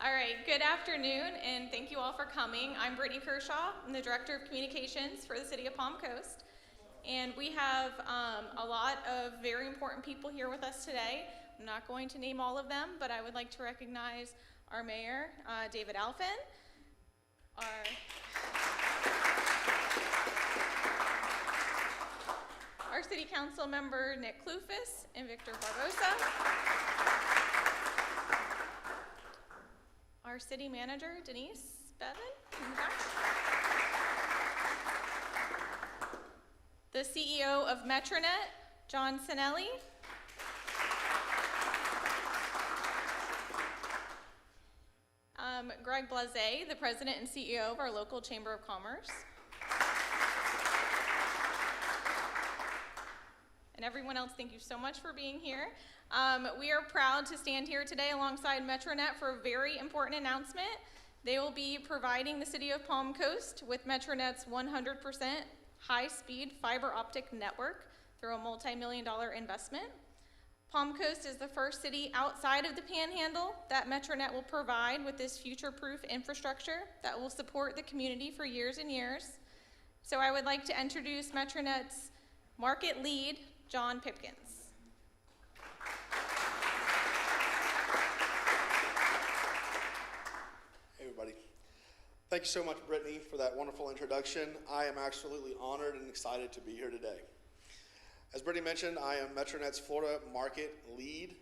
All right, good afternoon, and thank you all for coming. I'm Brittany Kershaw. I'm the Director of Communications for the City of Palm Coast. And we have a lot of very important people here with us today. I'm not going to name all of them, but I would like to recognize our Mayor, David Alfin, our City Council member, Nick Clufus and Victor Barbosa, our City Manager, Denise Bevan, the CEO of Metronet, John Sinelli, Greg Blase, the President and CEO of our local Chamber of Commerce, and everyone else, thank you so much for being here. We are proud to stand here today alongside Metronet for a very important announcement. They will be providing the City of Palm Coast with Metronet's 100% high-speed fiber optic network through a multi-million-dollar investment. Palm Coast is the first city outside of the Panhandle that Metronet will provide with this future-proof infrastructure that will support the community for years and years. So I would like to introduce Metronet's market lead, John Pipkins. Hey everybody. Thank you so much, Brittany, for that wonderful introduction. I am absolutely honored and excited to be here today. As Brittany mentioned, I am Metronet's Florida market lead,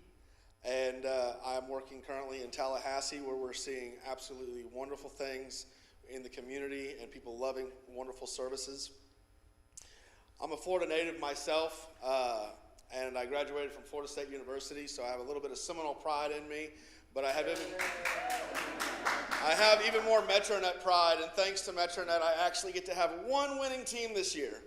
and I am working currently in Tallahassee, where we're seeing absolutely wonderful things in the community and people loving wonderful services. I'm a Florida native myself, and I graduated from Florida State University, so I have a little bit of Seminole pride in me, but I have even more Metronet pride, and thanks to Metronet, I actually get to have one winning team this year.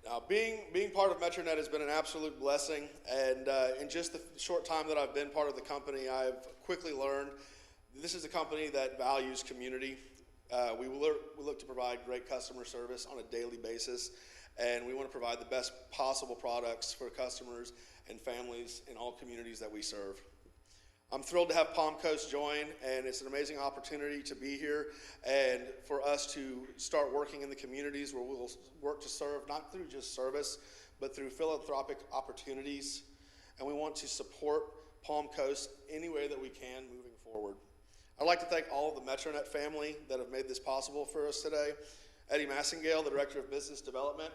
Now, being part of Metronet has been an absolute blessing, and in just the short time that I've been part of the company, I've quickly learned this is a company that values community. We look to provide great customer service on a daily basis, and we want to provide the best possible products for customers and families in all communities that we serve. I'm thrilled to have Palm Coast join, and it's an amazing opportunity to be here and for us to start working in the communities where we'll work to serve, not through just service, but through philanthropic opportunities. And we want to support Palm Coast any way that we can moving forward. I'd like to thank all of the Metronet family that have made this possible for us today. Eddie Massingale, the Director of Business Development.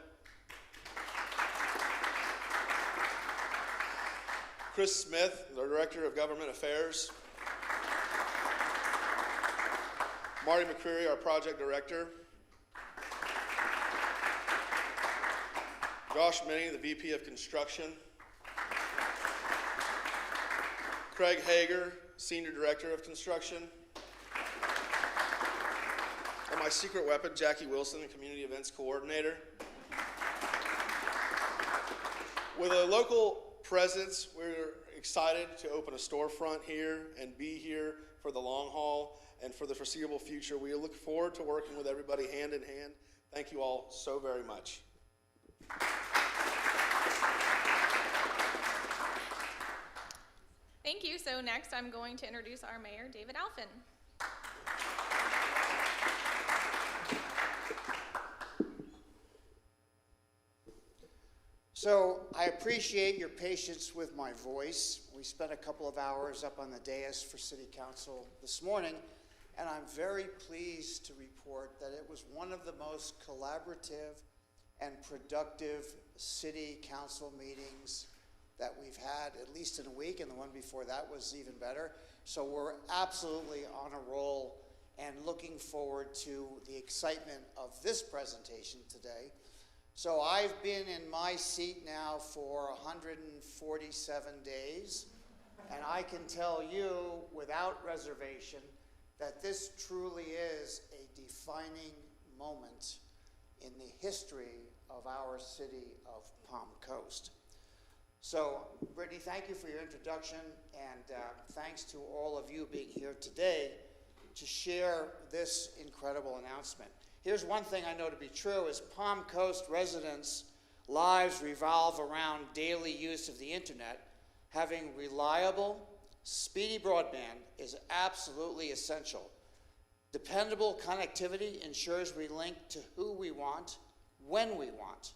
Chris Smith, the Director of Government Affairs. Marty McCreary, our Project Director. Josh Minnie, the VP of Construction. Craig Hager, Senior Director of Construction. And my secret weapon, Jackie Wilson, the Community Events Coordinator. With a local presence, we're excited to open a storefront here and be here for the long haul and for the foreseeable future. We look forward to working with everybody hand in hand. Thank you all so very much. Thank you. So next I'm going to introduce our Mayor, David Alfin. So I appreciate your patience with my voice. We spent a couple of hours up on the dais for City Council this morning, and I'm very pleased to report that it was one of the most collaborative and productive City Council meetings that we've had, at least in a week, and the one before that was even better. So we're absolutely on a roll and looking forward to the excitement of this presentation today. So I've been in my seat now for 147 days, and I can tell you without reservation that this truly is a defining moment in the history of our city of Palm Coast. So, Brittany, thank you for your introduction, and thanks to all of you being here today to share this incredible announcement. Here's one thing I know to be true is Palm Coast residents' lives revolve around daily use of the internet, having reliable, Speedy broadband is absolutely essential. Dependable connectivity ensures we link to who we want, when we want.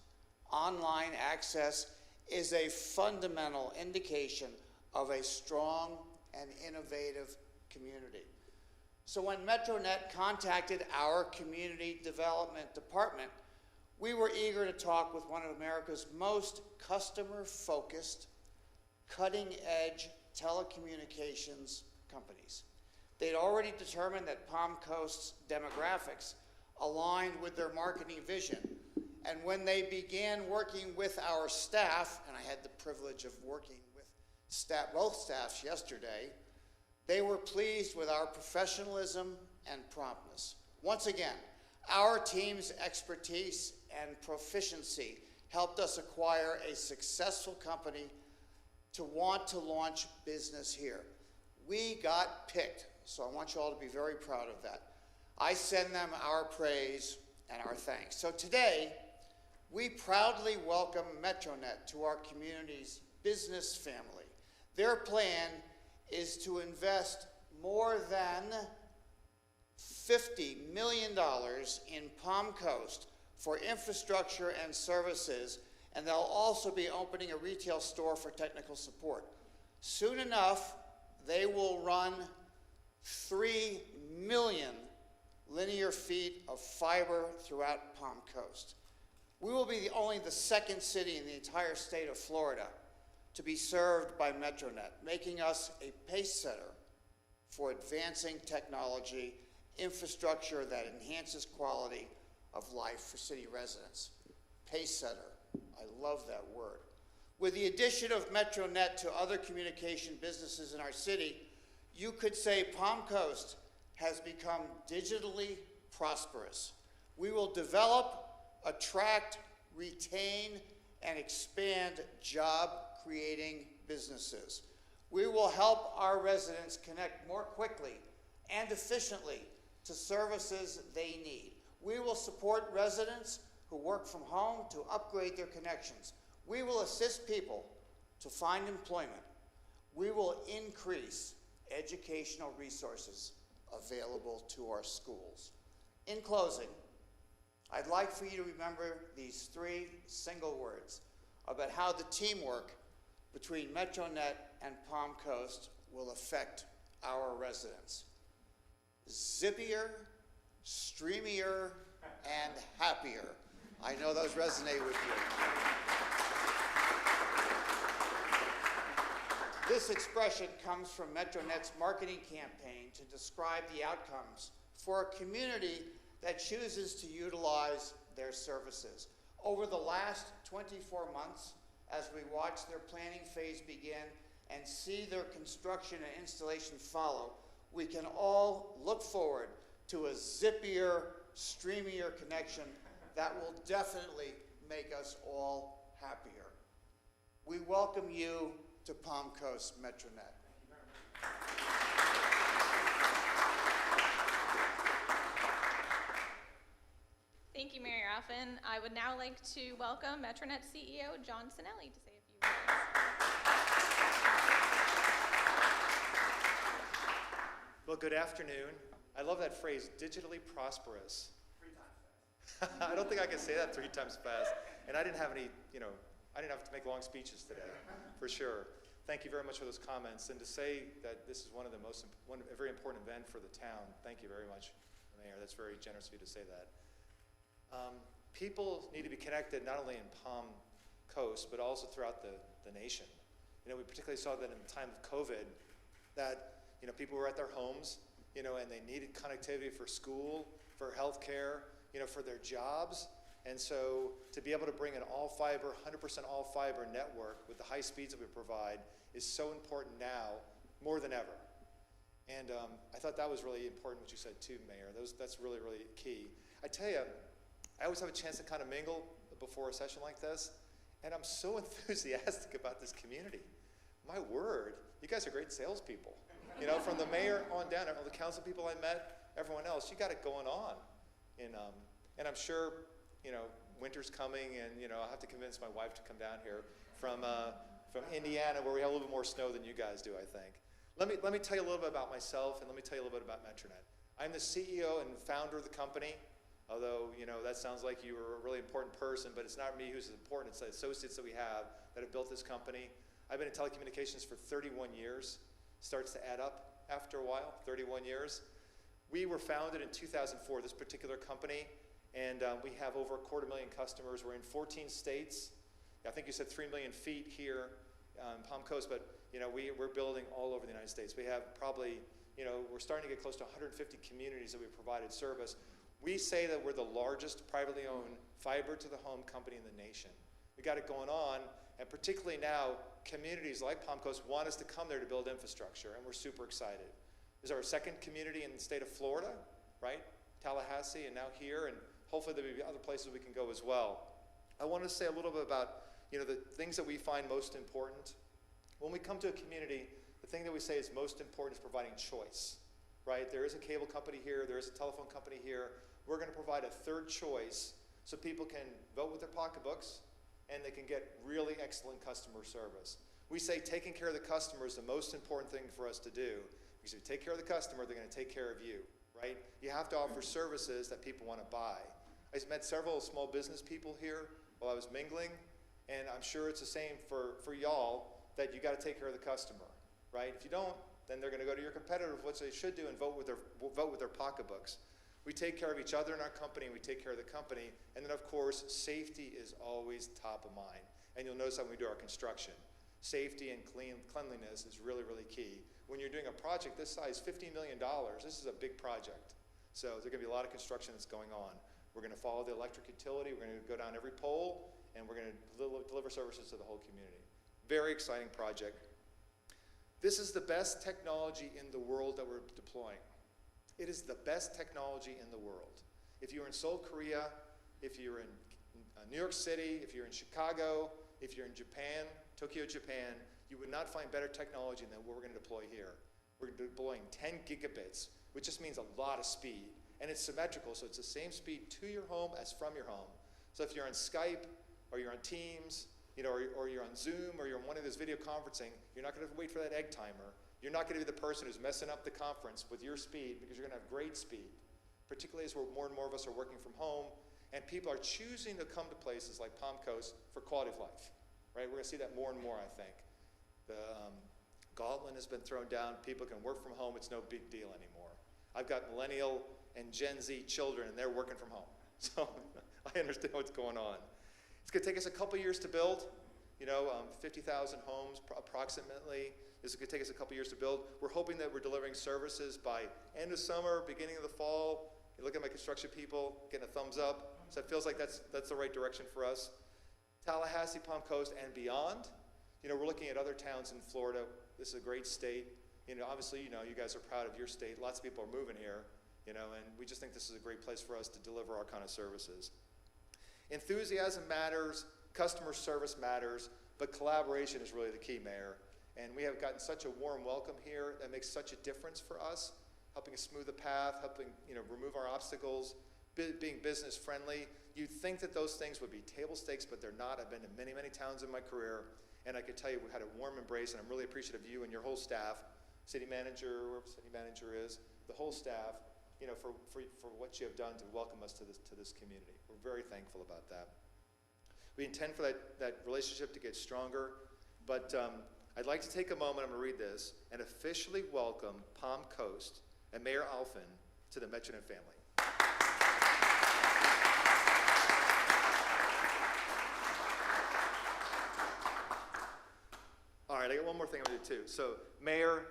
Online access is a fundamental indication of a strong and innovative community. So when Metronet contacted our community development department, we were eager to talk with one of America's most customer-focused, cutting-edge telecommunications companies. They'd already determined that Palm Coast's demographics aligned with their marketing vision. And when they began working with our staff, and I had the privilege of working with both staffs yesterday, they were pleased with our professionalism and promptness. Once again, our team's expertise and proficiency helped us acquire a successful company to want to launch business here. We got picked, so I want you all to be very proud of that. I send them our praise and our thanks. So today, we proudly welcome Metronet to our community's business family. Their plan is to invest more than $50 million in Palm Coast for infrastructure and services, and they'll also be opening a retail store for technical support. Soon enough, they will run 3 million linear feet of fiber throughout Palm Coast. We will be only the second city in the entire state of Florida to be served by Metronet, making us a pace setter for advancing technology, infrastructure that enhances quality of life for city residents. Pace setter, I love that word. With the addition of Metronet to other communication businesses in our city, you could say Palm Coast has become digitally prosperous. We will develop, attract, retain, and expand job-creating businesses. We will help our residents connect more quickly and efficiently to services they need. We will support residents who work from home to upgrade their connections. We will assist people to find employment. We will increase educational resources available to our schools. In closing, I'd like for you to remember these 3 single words about how the teamwork between Metronet and Palm Coast will affect our residents. Zippier, streamier, and happier. I know those resonate with you. This expression comes from Metronet's marketing campaign to describe the outcomes for a community that chooses to utilize their services. Over the last 24 months, as we watch their planning phase begin and see their construction and installation follow, we can all look forward to a zippier, streamier connection that will definitely make us all happier. We welcome you to Palm Coast Metronet. Thank you, Mayor Alfin. I would now like to welcome Metronet CEO John Sinelli to say a few words. Well, good afternoon. I love that phrase, digitally prosperous. 3 times fast. I don't think I can say that 3 times fast. And I didn't have any, I didn't have to make long speeches today, for sure. Thank you very much for those comments. And to say that this is a very important event for the town, thank you very much, Mayor. That's very generous of you to say that. People need to be connected not only in Palm Coast, but also throughout the nation. We particularly saw that in the time of COVID, that people were at their homes, and they needed connectivity for school, for healthcare, for their jobs. And so to be able to bring an all-fiber, 100% all-fiber network with the high speeds that we provide is so important now, more than ever. And I thought that was really important what you said too, Mayor. That's really, really key. I tell you, I always have a chance to kind of mingle before a session like this, and I'm so enthusiastic about this community. My word, you guys are great salespeople. From the mayor on down, all the council people I met, everyone else, you got it going on. And I'm sure, winter's coming, and I'll have to convince my wife to come down here from Indiana, where we have a little bit more snow than you guys do, I think. Let me tell you a little bit about myself, and let me tell you a little bit about Metronet. I'm the CEO and founder of the company, although, that sounds like you were a really important person, but it's not me who's important, it's the associates that we have that have built this company. I've been in telecommunications for 31 years. Starts to add up after a while, 31 years. We were founded in 2004, this particular company, and we have over 250,000 customers. We're in 14 states. I think you said 3 million feet here in Palm Coast, but we're building all over the United States. We have probably, we're starting to get close to 150 communities that we've provided service. We say that we're the largest privately owned fiber to the home company in the nation. We got it going on, and particularly now, communities like Palm Coast want us to come there to build infrastructure, and we're super excited. This is our second community in the state of Florida, right? Tallahassee, and now here, and hopefully there'll be other places we can go as well. I want to say a little bit about, the things that we find most important. When we come to a community, the thing that we say is most important is providing choice, right? There is a cable company here, there is a telephone company here. We're going to provide a third choice so people can vote with their pocketbooks and they can get really excellent customer service. We say taking care of the customer is the most important thing for us to do, because if you take care of the customer, they're going to take care of you, right? You have to offer services that people want to buy. I met several small business people here while I was mingling, and I'm sure it's the same for y'all, that you got to take care of the customer, right? If you don't, then they're going to go to your competitor, which they should do, and vote with their pocketbooks. We take care of each other in our company, and we take care of the company, and then of course, safety is always top of mind. And you'll notice that when we do our construction, safety and cleanliness is really, really key. When you're doing a project this size, $15 million, this is a big project. So there's going to be a lot of construction that's going on. We're going to follow the electric utility, we're going to go down every pole, and we're going to deliver services to the whole community. Very exciting project. This is the best technology in the world that we're deploying. It is the best technology in the world. If you're in Seoul, Korea, if you're in New York City, if you're in Chicago, if you're in Japan, Tokyo, Japan, you would not find better technology than what we're going to deploy here. We're deploying 10 gigabits, which just means a lot of speed. And it's symmetrical, so it's the same speed to your home as from your home. So if you're on Skype, or you're on Teams, or you're on Zoom, or you're on one of those video conferencing, you're not going to wait for that egg timer. You're not going to be the person who's messing up the conference with your speed, because you're going to have great speed, particularly as more and more of us are working from home, and people are choosing to come to places like Palm Coast for quality of life, right? We're going to see that more and more, I think. The gauntlet has been thrown down. People can work from home. It's no big deal anymore. I've got millennial and Gen Z children, and they're working from home. So I understand what's going on. It's going to take us a couple years to build, 50,000 homes approximately. This is going to take us a couple years to build. We're hoping that we're delivering services by end of summer, beginning of the fall. You look at my construction people, getting a thumbs up. So it feels like that's the right direction for us. Tallahassee, Palm Coast, and beyond. We're looking at other towns in Florida. This is a great state. Obviously, you guys are proud of your state. Lots of people are moving here, and we just think this is a great place for us to deliver our kind of services. Enthusiasm matters, customer service matters, but collaboration is really the key, Mayor. And we have gotten such a warm welcome here that makes such a difference for us, helping us smooth the path, helping remove our obstacles, being business friendly. You'd think that those things would be table stakes, but they're not. I've been to many, many towns in my career, and I can tell you we had a warm embrace, and I'm really appreciative of you and your whole staff, city manager, whoever city manager is, the whole staff, for what you have done to welcome us to this community. We're very thankful about that. We intend for that relationship to get stronger, but I'd like to take a moment, I'm going to read this, and officially welcome Palm Coast and Mayor Alfin to the Metronet family. All right, I got one more thing I'm going to do too. So, Mayor,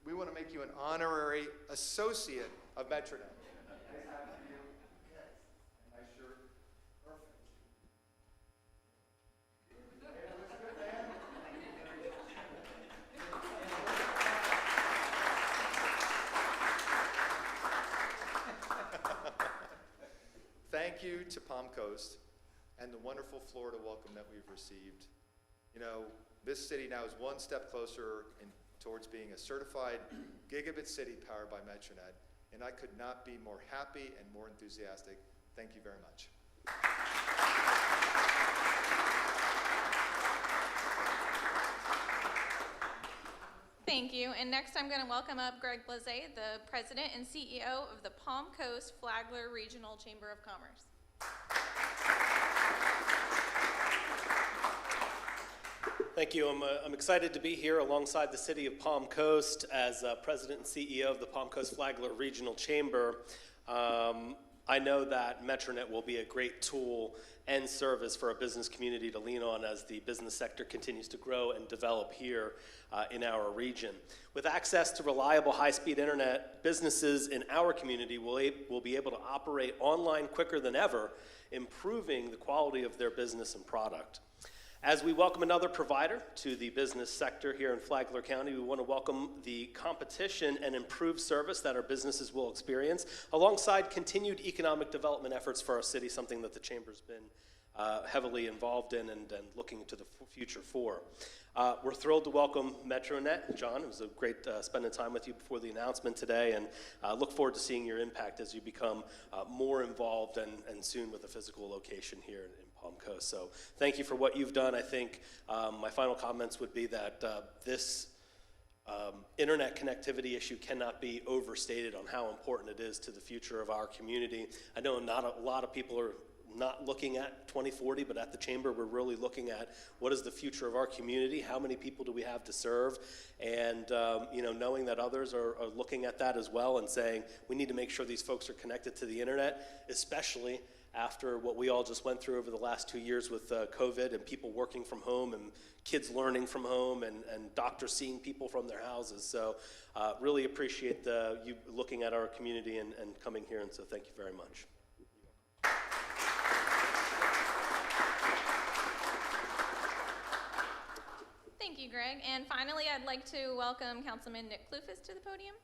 we want to make you an honorary associate of Metronet. Nice having you. Nice shirt. Perfect. Thank you to Palm Coast and the wonderful Florida welcome that we've received. This city now is one step closer towards being a certified gigabit city powered by Metronet, and I could not be more happy and more enthusiastic. Thank you very much. Thank you. And next I'm going to welcome up Greg Blazé, the President and CEO of the Palm Coast Flagler Regional Chamber of Commerce. Thank you. I'm excited to be here alongside the City of Palm Coast as President and CEO of the Palm Coast Flagler Regional Chamber. I know that Metronet will be a great tool and service for a business community to lean on as the business sector continues to grow and develop here in our region. With access to reliable high-speed internet, businesses in our community will be able to operate online quicker than ever, improving the quality of their business and product. As we welcome another provider to the business sector here in Flagler County, we want to welcome the competition and improved service that our businesses will experience, alongside continued economic development efforts for our city, something that the Chamber's been heavily involved in and looking to the future for. We're thrilled to welcome Metronet. John, it was a great spending time with you before the announcement today, and look forward to seeing your impact as you become more involved and soon with a physical location here in Palm Coast. So thank you for what you've done. I think my final comments would be that this internet connectivity issue cannot be overstated on how important it is to the future of our community. I know not a lot of people are not looking at 2040, but at the Chamber, we're really looking at what is the future of our community, how many people do we have to serve, and knowing that others are looking at that as well and saying we need to make sure these folks are connected to the internet, especially after what we all just went through over the last 2 years with COVID and people working from home and kids learning from home and doctors seeing people from their houses. So really appreciate you looking at our community and coming here, and so thank you very much. Thank you, Greg. And finally, I'd like to welcome Councilman Nick Clufus to the podium.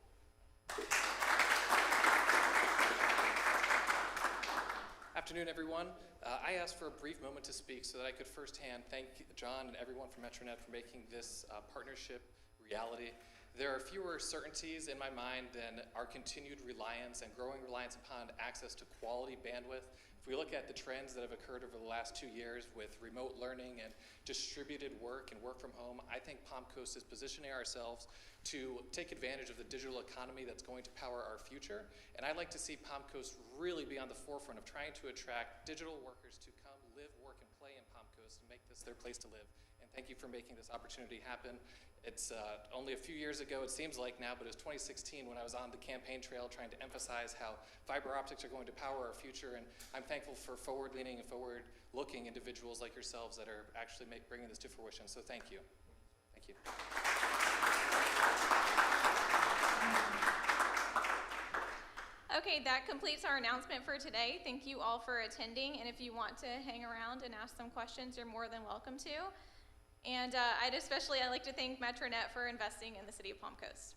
Afternoon, everyone. I asked for a brief moment to speak so that I could firsthand thank John and everyone from Metronet for making this partnership reality. There are fewer certainties in my mind than our continued reliance and growing reliance upon access to quality bandwidth. If we look at the trends that have occurred over the last 2 years with remote learning and distributed work and work from home, I think Palm Coast is positioning ourselves to take advantage of the digital economy that's going to power our future. And I'd like to see Palm Coast really be on the forefront of trying to attract digital workers to come live, work, and play in Palm Coast and make this their place to live. And thank you for making this opportunity happen. It's only a few years ago, it seems like now, but it was 2016 when I was on the campaign trail trying to emphasize how fiber optics are going to power our future, and I'm thankful for forward-leaning and forward-looking individuals like yourselves that are actually bringing this to fruition, so thank you. Thank you. Okay, that completes our announcement for today. Thank you all for attending, and if you want to hang around and ask some questions, you're more than welcome to. And I'd like to thank Metronet for investing in the City of Palm Coast.